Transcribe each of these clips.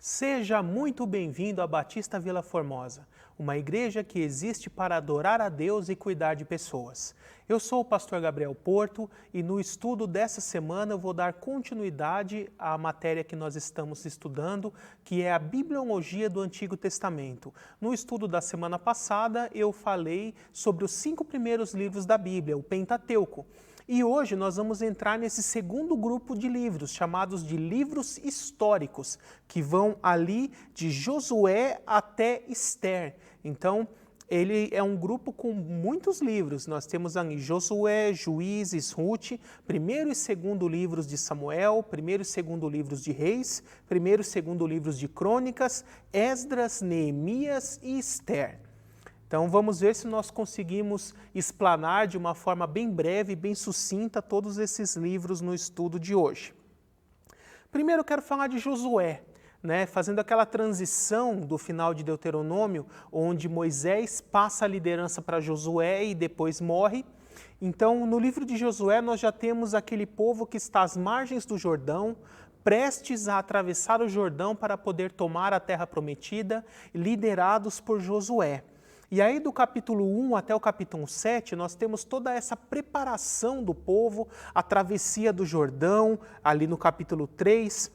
Seja muito bem-vindo à Batista Vila Formosa, uma igreja que existe para adorar a Deus e cuidar de pessoas. Eu sou o pastor Gabriel Porto e no estudo dessa semana eu vou dar continuidade à matéria que nós estamos estudando, que é a Bibliologia do Antigo Testamento. No estudo da semana passada eu falei sobre os 5 primeiros livros da Bíblia, o Pentateuco. E hoje nós vamos entrar nesse segundo grupo de livros, chamados de livros históricos, que vão ali de Josué até Ester. Então, ele é um grupo com muitos livros. Nós temos ali Josué, Juízes, Ruth, primeiro e segundo livros de Samuel, primeiro e segundo livros de Reis, primeiro e segundo livros de Crônicas, Esdras, Neemias e Ester. Então vamos ver se nós conseguimos explanar de uma forma bem breve e bem sucinta todos esses livros no estudo de hoje. Primeiro eu quero falar de Josué, fazendo aquela transição do final de Deuteronômio, onde Moisés passa a liderança para Josué e depois morre. Então no livro de Josué nós já temos aquele povo que está às margens do Jordão, prestes a atravessar o Jordão para poder tomar a terra prometida, liderados por Josué. E aí do capítulo 1 até o capítulo 7, nós temos toda essa preparação do povo, a travessia do Jordão, ali no capítulo 3,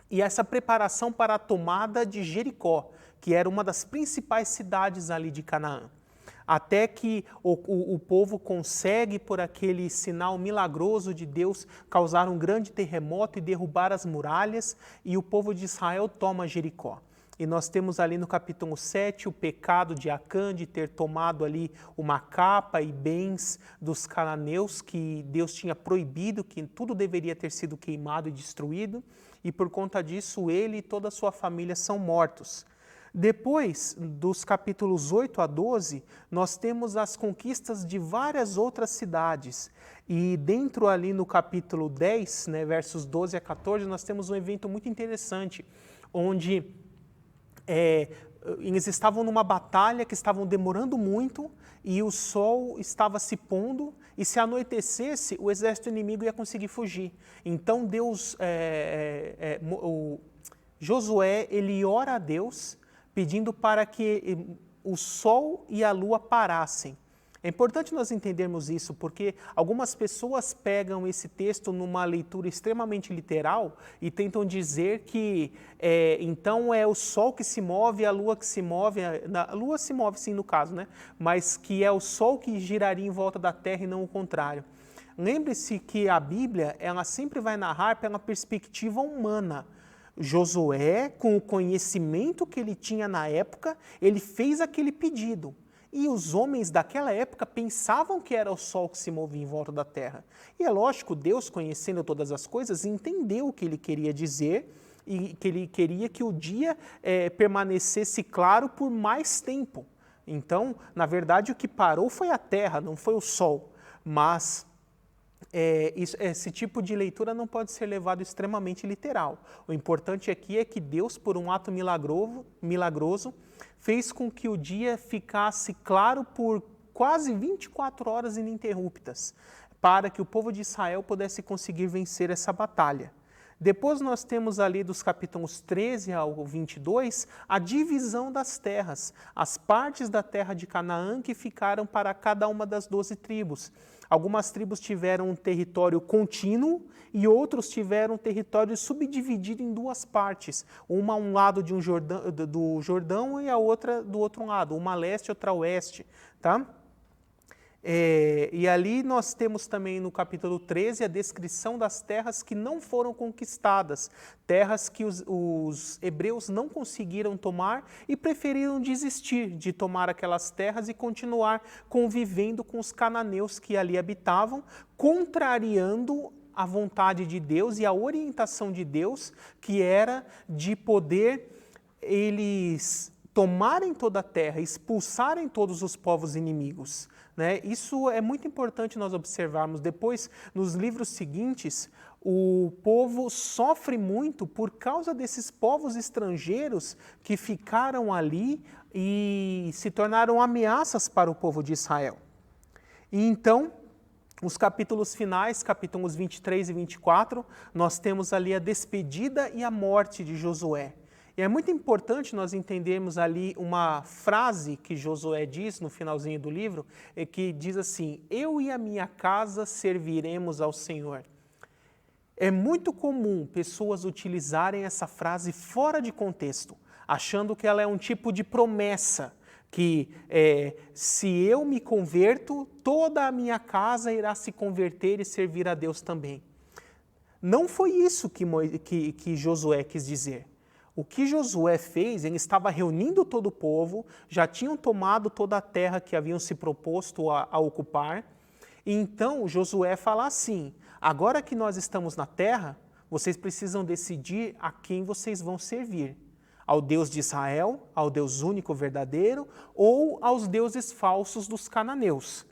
e essa preparação para a tomada de Jericó, que era uma das principais cidades ali de Canaã. Até que o povo consegue, por aquele sinal milagroso de Deus, causar um grande terremoto e derrubar as muralhas, e o povo de Israel toma Jericó. E nós temos ali no capítulo 7 o pecado de Acã de ter tomado ali uma capa e bens dos cananeus que Deus tinha proibido, que tudo deveria ter sido queimado e destruído, e por conta disso ele e toda a sua família são mortos. Depois, dos capítulos 8 a 12, nós temos as conquistas de várias outras cidades. E dentro ali no capítulo 10, versos 12 a 14, nós temos um evento muito interessante, onde eles estavam numa batalha que estavam demorando muito e o sol estava se pondo e se anoitecesse o exército inimigo ia conseguir fugir. Então Josué ele ora a Deus pedindo para que o sol e a lua parassem. É importante nós entendermos isso, porque algumas pessoas pegam esse texto numa leitura extremamente literal e tentam dizer que então é o sol que se move, a lua que se move, a lua se move sim no caso, mas que é o sol que giraria em volta da terra e não o contrário. Lembre-se que a Bíblia ela sempre vai narrar pela perspectiva humana. Josué, com o conhecimento que ele tinha na época, ele fez aquele pedido. E os homens daquela época pensavam que era o sol que se movia em volta da terra. E é lógico, Deus, conhecendo todas as coisas, entendeu o que ele queria dizer e que ele queria que o dia permanecesse claro por mais tempo. Então, na verdade, o que parou foi a terra, não foi o sol. Mas esse tipo de leitura não pode ser levado extremamente literal. O importante aqui é que Deus, por um ato milagroso, fez com que o dia ficasse claro por quase 24 horas ininterruptas, para que o povo de Israel pudesse conseguir vencer essa batalha. Depois nós temos ali dos capítulos 13 ao 22 a divisão das terras, as partes da terra de Canaã que ficaram para cada uma das 12 tribos. Algumas tribos tiveram um território contínuo e outros tiveram um território subdividido em duas partes. Uma a um lado do Jordão e a outra do outro lado, uma a leste e outra a oeste. Tá? E ali nós temos também no capítulo 13 a descrição das terras que não foram conquistadas, terras que os hebreus não conseguiram tomar e preferiram desistir de tomar aquelas terras e continuar convivendo com os cananeus que ali habitavam, contrariando a vontade de Deus e a orientação de Deus, que era de poder eles tomarem toda a terra, expulsarem todos os povos inimigos. Isso é muito importante nós observarmos. Depois, nos livros seguintes, o povo sofre muito por causa desses povos estrangeiros que ficaram ali e se tornaram ameaças para o povo de Israel. E então, os capítulos finais, capítulos 23 e 24, nós temos ali a despedida e a morte de Josué. E é muito importante nós entendermos ali uma frase que Josué diz no finalzinho do livro, que diz assim: eu e a minha casa serviremos ao Senhor. É muito comum pessoas utilizarem essa frase fora de contexto, achando que ela é um tipo de promessa, que se eu me converto, toda a minha casa irá se converter e servir a Deus também. Não foi isso que Josué quis dizer. O que Josué fez, ele estava reunindo todo o povo, já tinham tomado toda a terra que haviam se proposto a ocupar, e então Josué fala assim: agora que nós estamos na terra, vocês precisam decidir a quem vocês vão servir. Ao Deus de Israel, ao Deus único verdadeiro, ou aos deuses falsos dos cananeus.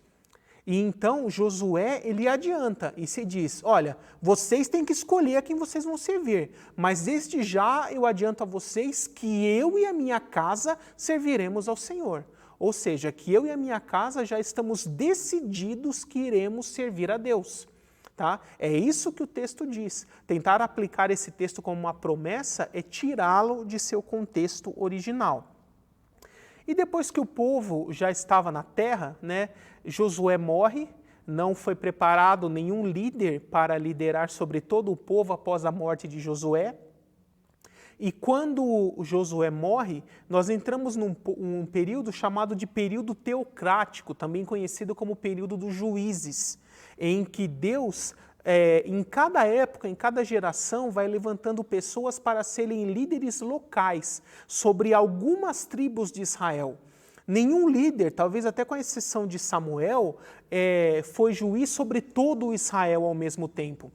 E então Josué, ele adianta e se diz: olha, vocês têm que escolher a quem vocês vão servir, mas desde já eu adianto a vocês que eu e a minha casa serviremos ao Senhor. Ou seja, que eu e a minha casa já estamos decididos que iremos servir a Deus. Tá? É isso que o texto diz. Tentar aplicar esse texto como uma promessa é tirá-lo de seu contexto original. E depois que o povo já estava na terra, né, Josué morre, não foi preparado nenhum líder para liderar sobre todo o povo após a morte de Josué. E quando Josué morre, nós entramos num período chamado de período teocrático, também conhecido como período dos juízes, em que Deus, em cada época, em cada geração, vai levantando pessoas para serem líderes locais sobre algumas tribos de Israel. Nenhum líder, talvez até com a exceção de Samuel, foi juiz sobre todo Israel ao mesmo tempo.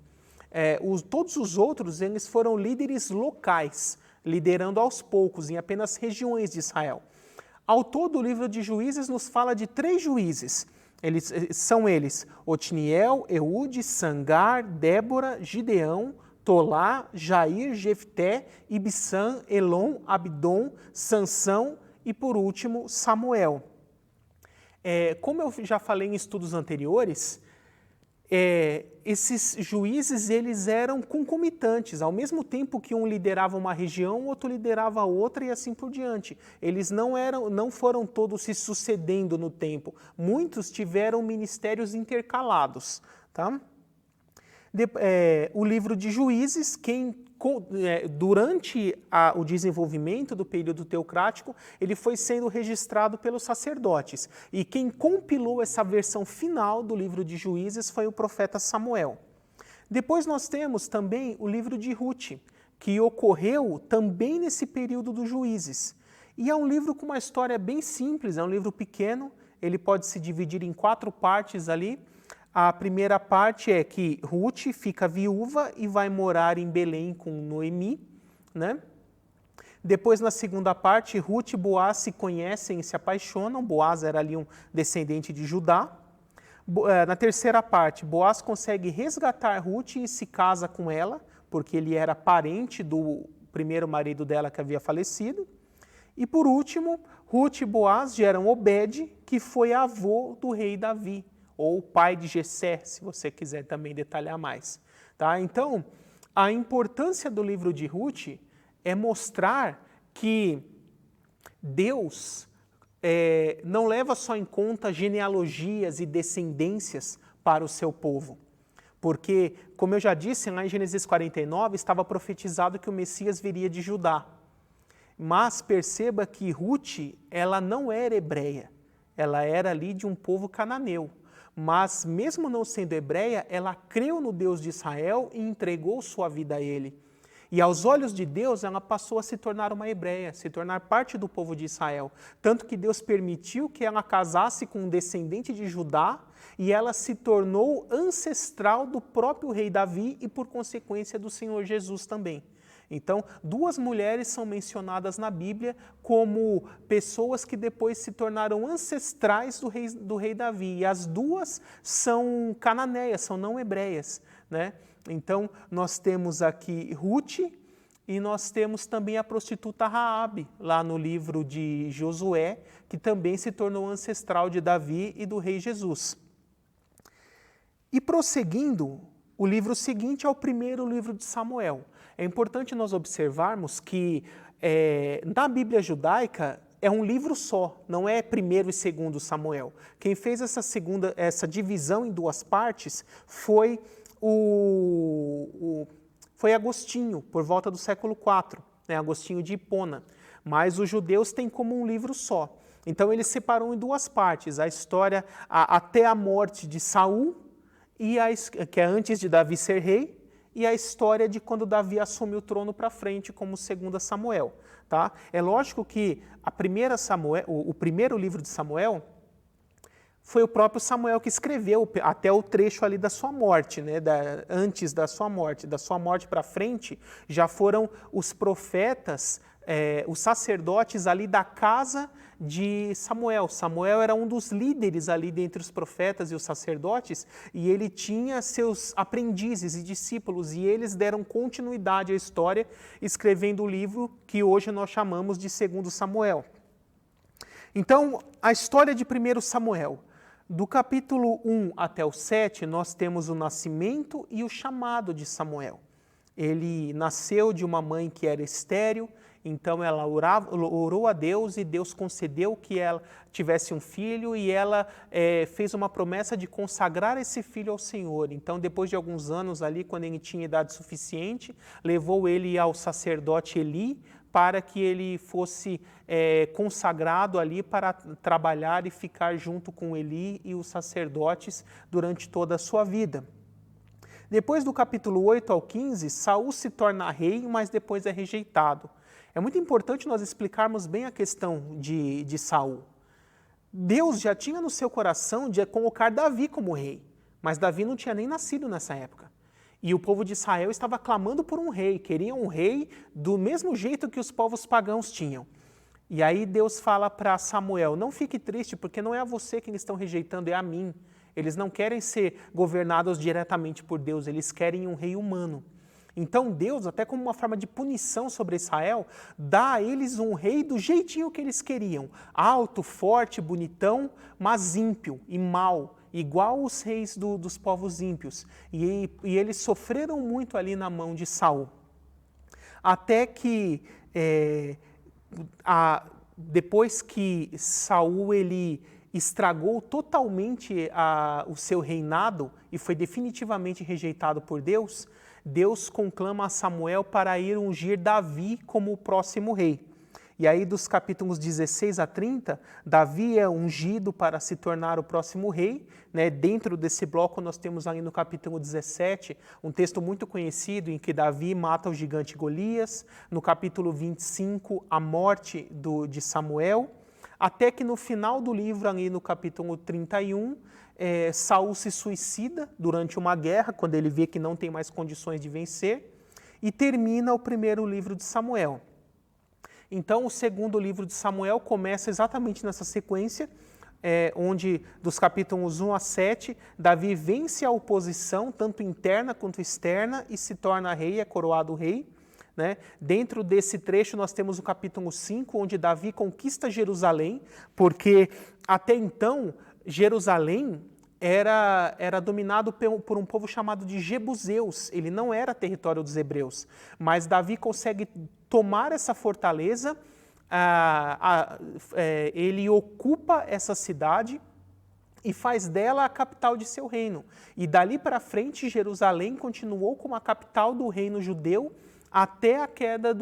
Todos os outros, eles foram líderes locais, liderando aos poucos, em apenas regiões de Israel. Ao todo, o livro de Juízes nos fala de 3 juízes. São eles Otniel, Eude, Sangar, Débora, Gideão, Tolá, Jair, Jefté, Ibsã, Elon, Abdom, Sansão e, por último, Samuel. Como eu já falei em estudos anteriores, esses juízes eles eram concomitantes. Ao mesmo tempo que um liderava uma região, o outro liderava outra e assim por diante. Eles não foram todos se sucedendo no tempo. Muitos tiveram ministérios intercalados. Tá? O livro de Juízes, durante o desenvolvimento do período teocrático, ele foi sendo registrado pelos sacerdotes. E quem compilou essa versão final do livro de Juízes foi o profeta Samuel. Depois nós temos também o livro de Ruth, que ocorreu também nesse período dos Juízes. E é um livro com uma história bem simples, é um livro pequeno, ele pode se dividir em 4 partes ali. A primeira parte é que Ruth fica viúva e vai morar em Belém com Noemi, né? Depois, na segunda parte, Ruth e Boaz se conhecem e se apaixonam. Boaz era ali um descendente de Judá. Na terceira parte, Boaz consegue resgatar Ruth e se casa com ela, porque ele era parente do primeiro marido dela que havia falecido. E por último, Ruth e Boaz geram Obed, que foi avô do rei Davi, ou pai de Jessé, se você quiser também detalhar mais. Tá? Então, a importância do livro de Ruth é mostrar que Deus não leva só em conta genealogias e descendências para o seu povo. Porque, como eu já disse, lá em Gênesis 49, estava profetizado que o Messias viria de Judá. Mas perceba que Ruth, ela não era hebreia, ela era ali de um povo cananeu. Mas, mesmo não sendo hebreia, ela creu no Deus de Israel e entregou sua vida a ele. E aos olhos de Deus, ela passou a se tornar uma hebreia, se tornar parte do povo de Israel. Tanto que Deus permitiu que ela casasse com um descendente de Judá e ela se tornou ancestral do próprio rei Davi e, por consequência, do Senhor Jesus também. Então, 2 mulheres são mencionadas na Bíblia como pessoas que depois se tornaram ancestrais do rei Davi. E as 2 são cananeias, são não hebreias, né? Então, nós temos aqui Ruth e nós temos também a prostituta Raabe, lá no livro de Josué, que também se tornou ancestral de Davi e do rei Jesus. E prosseguindo, O livro seguinte é o primeiro livro de Samuel. É importante nós observarmos que na Bíblia judaica é um livro só, não é primeiro e segundo Samuel. Quem fez essa divisão em duas partes foi foi Agostinho, por volta do século IV, né, Agostinho de Hipona. Mas os judeus têm como um livro só. Então ele separou em duas partes, a história até a morte de Saul, que é antes de Davi ser rei, e a história de quando Davi assume o trono para frente como 2 Samuel. Tá? É lógico que o primeiro livro de Samuel foi o próprio Samuel que escreveu até o trecho ali da sua morte, né? Antes da sua morte para frente, já foram os profetas, os sacerdotes ali da casa de Samuel. Samuel era um dos líderes ali dentre os profetas e os sacerdotes, e ele tinha seus aprendizes e discípulos, e eles deram continuidade à história, escrevendo o livro que hoje nós chamamos de 2 Samuel. Então, a história de 1 Samuel. Do capítulo 1 até o 7, nós temos o nascimento e o chamado de Samuel. Ele nasceu de uma mãe que era estéril, então ela orou a Deus e Deus concedeu que ela tivesse um filho e ela fez uma promessa de consagrar esse filho ao Senhor. Então, depois de alguns anos ali, quando ele tinha idade suficiente, levou ele ao sacerdote Eli para que ele fosse consagrado ali para trabalhar e ficar junto com Eli e os sacerdotes durante toda a sua vida. Depois do capítulo 8 ao 15, Saul se torna rei, mas depois é rejeitado. É muito importante nós explicarmos bem a questão de Saul. Deus já tinha no seu coração de colocar Davi como rei, mas Davi não tinha nem nascido nessa época. E o povo de Israel estava clamando por um rei, queriam um rei do mesmo jeito que os povos pagãos tinham. E aí Deus fala para Samuel, não fique triste, porque não é a você que eles estão rejeitando, é a mim. Eles não querem ser governados diretamente por Deus, eles querem um rei humano. Então Deus, até como uma forma de punição sobre Israel, dá a eles um rei do jeitinho que eles queriam. Alto, forte, bonitão, mas ímpio e mau, igual os reis dos povos ímpios. E eles sofreram muito ali na mão de Saul. Até que, depois que Saul ele estragou totalmente o seu reinado e foi definitivamente rejeitado por Deus, Deus conclama a Samuel para ir ungir Davi como o próximo rei. E aí, dos capítulos 16 a 30, Davi é ungido para se tornar o próximo rei. Né? Dentro desse bloco, nós temos ali no capítulo 17, um texto muito conhecido em que Davi mata o gigante Golias. No capítulo 25, a morte de Samuel. Até que no final do livro, ali no capítulo 31, Saul se suicida durante uma guerra, quando ele vê que não tem mais condições de vencer, e termina o primeiro livro de Samuel. Então, o segundo livro de Samuel começa exatamente nessa sequência, onde dos capítulos 1 a 7, Davi vence a oposição, tanto interna quanto externa, e se torna rei, é coroado rei. Né? Dentro desse trecho nós temos o capítulo 5, onde Davi conquista Jerusalém, porque até então Jerusalém era dominado por um povo chamado de Jebuseus, ele não era território dos hebreus, mas Davi consegue tomar essa fortaleza, ele ocupa essa cidade e faz dela a capital de seu reino. E dali para frente Jerusalém continuou como a capital do reino judeu, até a queda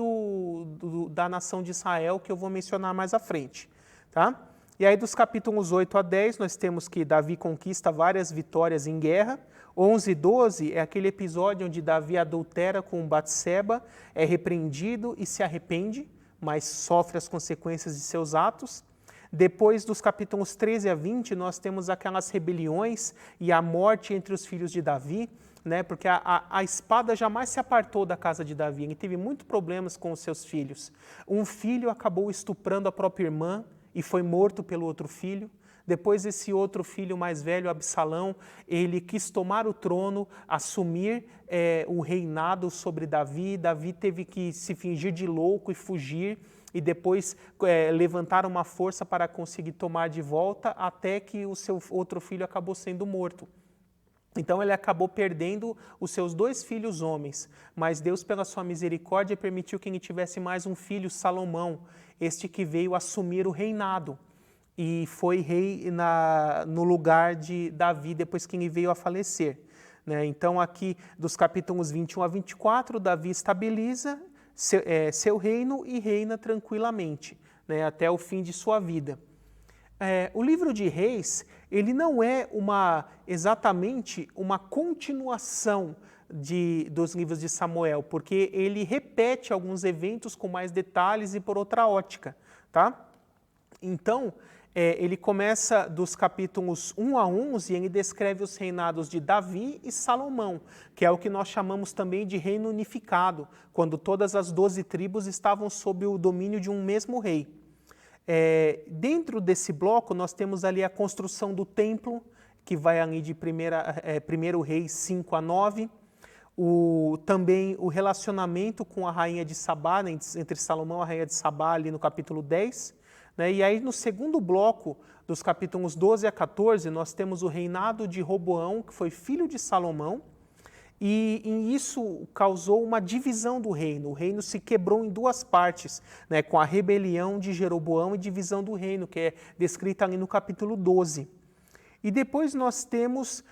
da nação de Israel, que eu vou mencionar mais à frente. Tá? E aí dos capítulos 8 a 10, nós temos que Davi conquista várias vitórias em guerra. 11 e 12 é aquele episódio onde Davi adultera com Batseba, é repreendido e se arrepende, mas sofre as consequências de seus atos. Depois dos capítulos 13 a 20, nós temos aquelas rebeliões e a morte entre os filhos de Davi, né? Porque a espada jamais se apartou da casa de Davi, ele teve muitos problemas com os seus filhos. Um filho acabou estuprando a própria irmã e foi morto pelo outro filho. Depois esse outro filho mais velho, Absalão, ele quis tomar o trono, assumir o reinado sobre Davi. Davi teve que se fingir de louco e fugir, e depois levantar uma força para conseguir tomar de volta, até que o seu outro filho acabou sendo morto. Então ele acabou perdendo os seus 2 filhos homens, mas Deus, pela sua misericórdia, permitiu que ele tivesse mais um filho, Salomão, este que veio assumir o reinado e foi rei no lugar de Davi depois que ele veio a falecer. Então aqui dos capítulos 21 a 24, Davi estabiliza seu reino e reina tranquilamente, até o fim de sua vida. O livro de Reis, ele não é exatamente uma continuação dos livros de Samuel, porque ele repete alguns eventos com mais detalhes e por outra ótica, tá? Então, ele começa dos capítulos 1 a 11 e ele descreve os reinados de Davi e Salomão, que é o que nós chamamos também de reino unificado, quando todas as 12 tribos estavam sob o domínio de um mesmo rei. Dentro desse bloco, nós temos ali a construção do templo, que vai ali de 1 Reis 5 a 9, também o relacionamento com a rainha de Sabá, entre Salomão e a rainha de Sabá, ali no capítulo 10. E aí, no segundo bloco, dos capítulos 12 a 14, nós temos o reinado de Roboão, que foi filho de Salomão, e isso causou uma divisão do reino. O reino se quebrou em 2 partes, com a rebelião de Jeroboão e divisão do reino, que é descrita ali no capítulo 12. E depois nós temos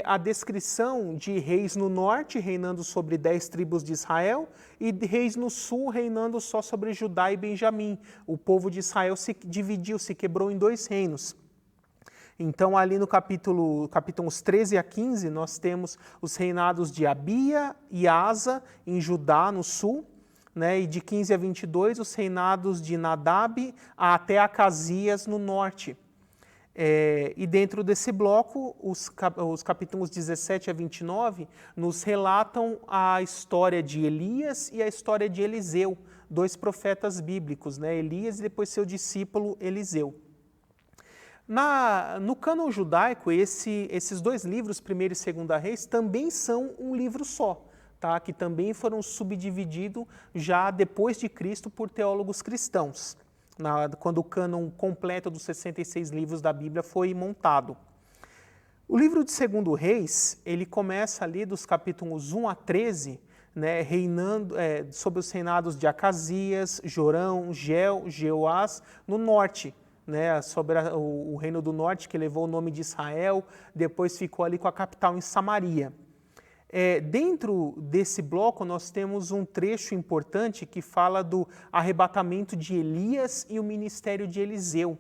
a descrição de reis no norte, reinando sobre 10 tribos de Israel, e reis no sul, reinando só sobre Judá e Benjamim. O povo de Israel se dividiu, se quebrou em 2 reinos. Então, ali no capítulos 13 a 15, nós temos os reinados de Abia e Asa, em Judá, no sul, e de 15 a 22, os reinados de Nadab até Acasias, no norte. E dentro desse bloco, os capítulos 17 a 29 nos relatam a história de Elias e a história de Eliseu, 2 profetas bíblicos, Elias e depois seu discípulo Eliseu. No cânon judaico, esses 2 livros, 1º e 2º Reis, também são um livro só, tá? Que também foram subdivididos já depois de Cristo por teólogos cristãos, quando o cânon completo dos 66 livros da Bíblia foi montado. O livro de 2º Reis, ele começa ali dos capítulos 1 a 13, reinando sobre os reinados de Acasias, Jorão, Jeoás, no norte, sobre o reino do norte, que levou o nome de Israel, depois ficou ali com a capital em Samaria. Dentro desse bloco, nós temos um trecho importante que fala do arrebatamento de Elias e o ministério de Eliseu,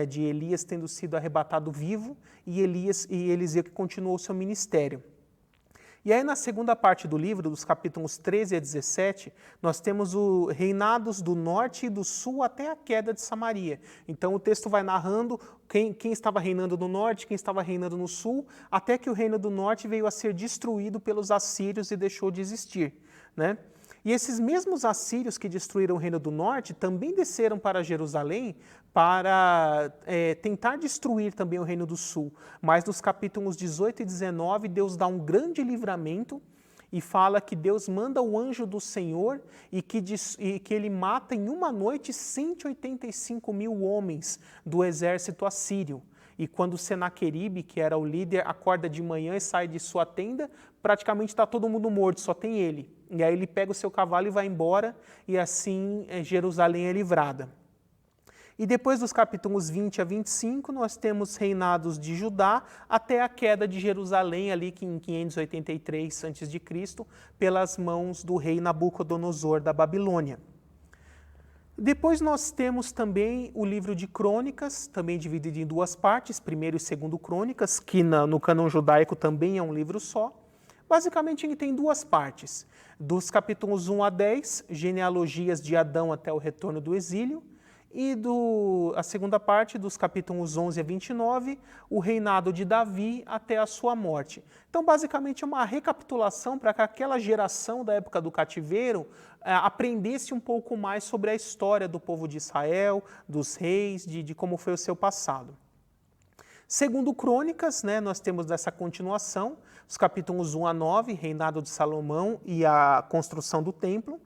de Elias tendo sido arrebatado vivo e Eliseu que continuou o seu ministério. E aí, na segunda parte do livro, dos capítulos 13 a 17, nós temos os reinados do norte e do sul até a queda de Samaria. Então, o texto vai narrando quem estava reinando no norte, quem estava reinando no sul, até que o reino do norte veio a ser destruído pelos assírios e deixou de existir, E esses mesmos assírios que destruíram o reino do norte também desceram para Jerusalém para tentar destruir também o reino do sul. Mas nos capítulos 18 e 19, Deus dá um grande livramento e fala que Deus manda o anjo do Senhor e que ele mata em uma noite 185 mil homens do exército assírio. E quando Senaqueribe, que era o líder, acorda de manhã e sai de sua tenda, praticamente está todo mundo morto, só tem ele. E aí ele pega o seu cavalo e vai embora, e assim Jerusalém é livrada. E depois dos capítulos 20 a 25, nós temos reinados de Judá até a queda de Jerusalém, ali em 583 a.C., pelas mãos do rei Nabucodonosor da Babilônia. Depois nós temos também o livro de Crônicas, também dividido em 2 partes, 1º e 2º Crônicas, que no cânon judaico também é um livro só. Basicamente ele tem 2 partes, dos capítulos 1 a 10, genealogias de Adão até o retorno do exílio, e a segunda parte, dos capítulos 11 a 29, o reinado de Davi até a sua morte. Então, basicamente, é uma recapitulação para que aquela geração da época do cativeiro aprendesse um pouco mais sobre a história do povo de Israel, dos reis, de como foi o seu passado. Segundo Crônicas, nós temos dessa continuação, os capítulos 1 a 9, reinado de Salomão e a construção do templo.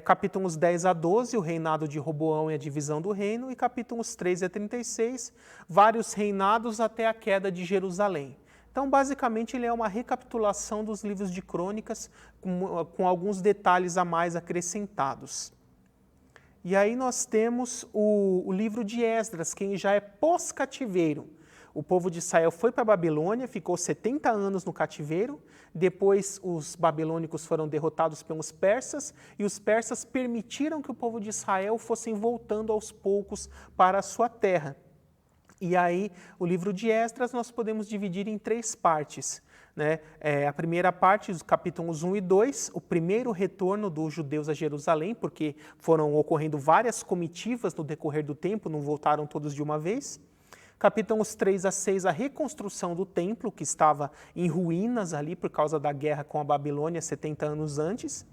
Capítulos 10 a 12, o reinado de Roboão e a divisão do reino, e capítulos 13 a 36, vários reinados até a queda de Jerusalém. Então, basicamente, ele é uma recapitulação dos livros de crônicas com alguns detalhes a mais acrescentados. E aí nós temos o livro de Esdras, que já é pós-cativeiro. O povo de Israel foi para a Babilônia, ficou 70 anos no cativeiro, depois os babilônicos foram derrotados pelos persas, e os persas permitiram que o povo de Israel fossem voltando aos poucos para a sua terra. E aí, o livro de Esdras nós podemos dividir em 3 partes. Né? A primeira parte, os capítulos 1 e 2, o primeiro retorno dos judeus a Jerusalém, porque foram ocorrendo várias comitivas no decorrer do tempo, não voltaram todos de uma vez. Capítulos 3 a 6, a reconstrução do templo, que estava em ruínas ali por causa da guerra com a Babilônia 70 anos antes.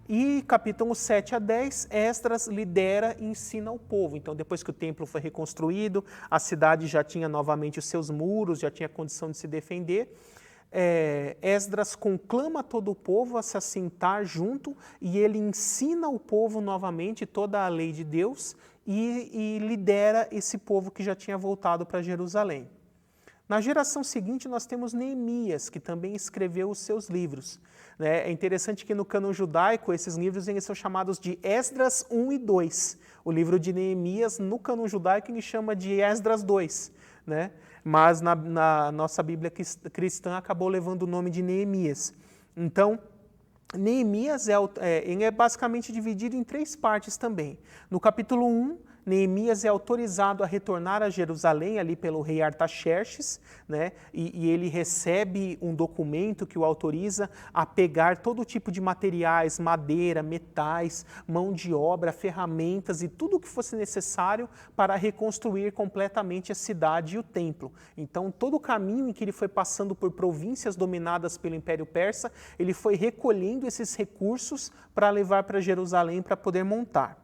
E capítulos 7 a 10, Esdras lidera e ensina o povo. Então, depois que o templo foi reconstruído, a cidade já tinha novamente os seus muros, já tinha condição de se defender. Esdras conclama todo o povo a se assentar junto e ele ensina o povo novamente toda a lei de Deus e lidera esse povo que já tinha voltado para Jerusalém. Na geração seguinte, nós temos Neemias, que também escreveu os seus livros. É interessante que no cânon judaico, esses livros eles são chamados de Esdras 1 e 2. O livro de Neemias, no cânon judaico, ele chama de Esdras 2. Né? Mas na nossa Bíblia cristã acabou levando o nome de Neemias. Então, Neemias ele é basicamente dividido em 3 partes também. No capítulo 1, Neemias é autorizado a retornar a Jerusalém ali pelo rei Artaxerxes, né? E ele recebe um documento que o autoriza a pegar todo tipo de materiais, madeira, metais, mão de obra, ferramentas e tudo o que fosse necessário para reconstruir completamente a cidade e o templo. Então, todo o caminho em que ele foi passando por províncias dominadas pelo Império Persa, ele foi recolhendo esses recursos para levar para Jerusalém para poder montar.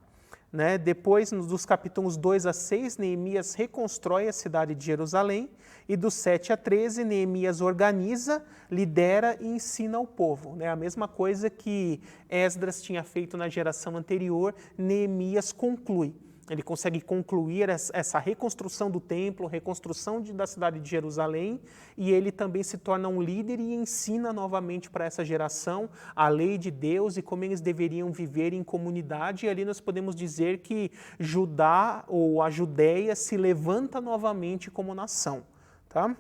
Né? Depois, dos capítulos 2 a 6, Neemias reconstrói a cidade de Jerusalém, e dos 7 a 13, Neemias organiza, lidera e ensina o povo. Né? A mesma coisa que Esdras tinha feito na geração anterior, Neemias conclui. Ele consegue concluir essa reconstrução do templo, reconstrução da cidade de Jerusalém, e ele também se torna um líder e ensina novamente para essa geração a lei de Deus e como eles deveriam viver em comunidade. E ali nós podemos dizer que Judá ou a Judéia se levanta novamente como nação. Tá?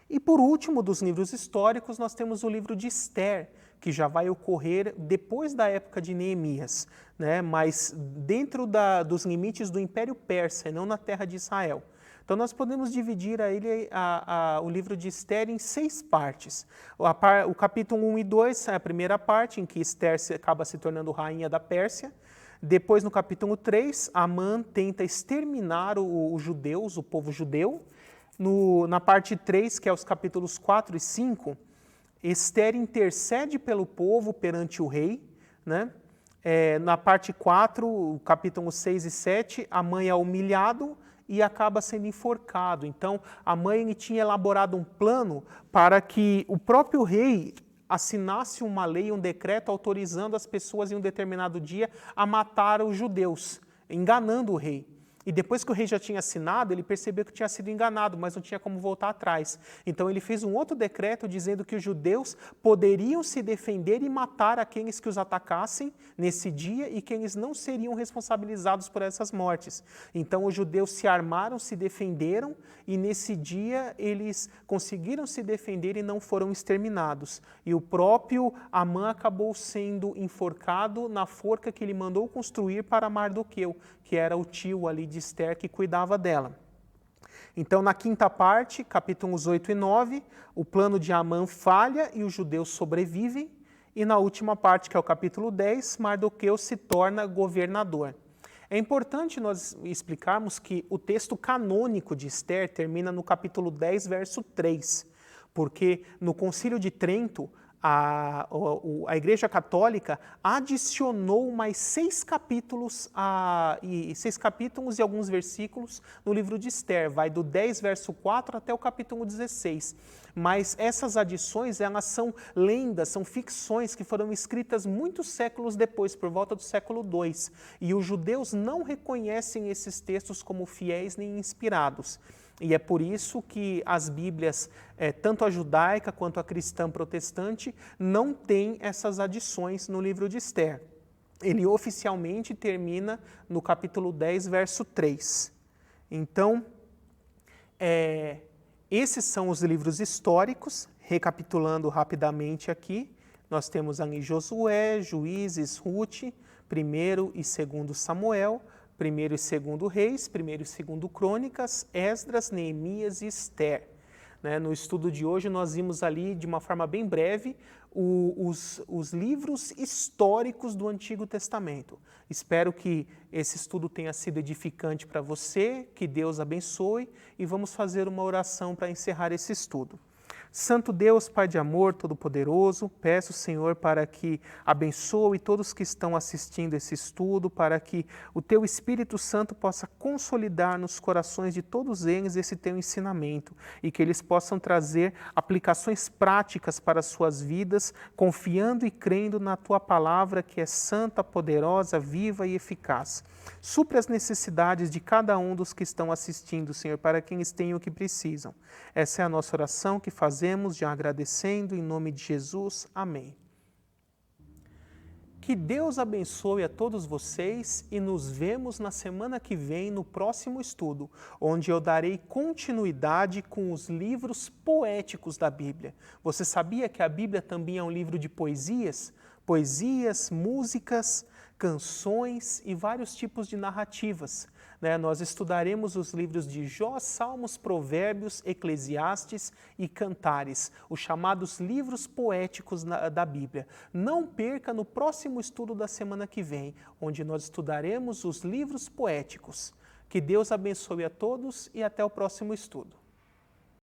E por último, dos livros históricos, nós temos o livro de Ester, que já vai ocorrer depois da época de Neemias, né? Mas dentro dos limites do Império Persa e não na terra de Israel. Então nós podemos dividir o livro de Ester em 6 partes. O capítulo 1 e 2 é a primeira parte, em que Ester acaba se tornando rainha da Pérsia. Depois, no capítulo 3, Amã tenta exterminar os judeus, o povo judeu. Na parte 3, que é os capítulos 4 e 5, Ester intercede pelo povo perante o rei. Né? Na parte 4, capítulos 6 e 7, Amã é humilhado e acaba sendo enforcado. Então, Amã tinha elaborado um plano para que o próprio rei assinasse uma lei, um decreto autorizando as pessoas em um determinado dia a matar os judeus, enganando o rei. E depois que o rei já tinha assinado, ele percebeu que tinha sido enganado, mas não tinha como voltar atrás. Então ele fez um outro decreto dizendo que os judeus poderiam se defender e matar aqueles que os atacassem nesse dia e que eles não seriam responsabilizados por essas mortes. Então os judeus se armaram, se defenderam e nesse dia eles conseguiram se defender e não foram exterminados. E o próprio Amã acabou sendo enforcado na forca que ele mandou construir para Mardoqueu, que era o tio ali de Ester que cuidava dela. Então, na quinta parte, capítulos 8 e 9, o plano de Amã falha e os judeus sobrevivem. E na última parte, que é o capítulo 10, Mardoqueu se torna governador. É importante nós explicarmos que o texto canônico de Ester termina no capítulo 10, verso 3, porque no Concílio de Trento, a Igreja Católica adicionou mais 6 capítulos e alguns versículos no livro de Ester. Vai do 10, verso 4 até o capítulo 16. Mas essas adições, elas são lendas, são ficções que foram escritas muitos séculos depois, por volta do século II. E os judeus não reconhecem esses textos como fiéis nem inspirados. E é por isso que as Bíblias, tanto a judaica quanto a cristã protestante, não têm essas adições no livro de Esther. Ele oficialmente termina no capítulo 10, verso 3. Então, esses são os livros históricos, recapitulando rapidamente aqui. Nós temos ali Josué, Juízes, Ruth, 1º e 2º Samuel, 1º e 2º Reis, 1º e 2º Crônicas, Esdras, Neemias e Esther. No estudo de hoje nós vimos ali, de uma forma bem breve, os livros históricos do Antigo Testamento. Espero que esse estudo tenha sido edificante para você, que Deus abençoe, e vamos fazer uma oração para encerrar esse estudo. Santo Deus, Pai de amor, todo-poderoso, peço, Senhor, para que abençoe todos que estão assistindo esse estudo, para que o Teu Espírito Santo possa consolidar nos corações de todos eles esse Teu ensinamento e que eles possam trazer aplicações práticas para as suas vidas, confiando e crendo na Tua palavra que é santa, poderosa, viva e eficaz. Supre as necessidades de cada um dos que estão assistindo, Senhor, para que eles tenham o que precisam. Essa é a nossa oração que fazemos, já agradecendo, em nome de Jesus. Amém. Que Deus abençoe a todos vocês e nos vemos na semana que vem no próximo estudo, onde eu darei continuidade com os livros poéticos da Bíblia. Você sabia que a Bíblia também é um livro de poesias? Poesias, músicas, canções e vários tipos de narrativas. Nós estudaremos os livros de Jó, Salmos, Provérbios, Eclesiastes e Cantares, os chamados livros poéticos da Bíblia. Não perca no próximo estudo da semana que vem, onde nós estudaremos os livros poéticos. Que Deus abençoe a todos e até o próximo estudo.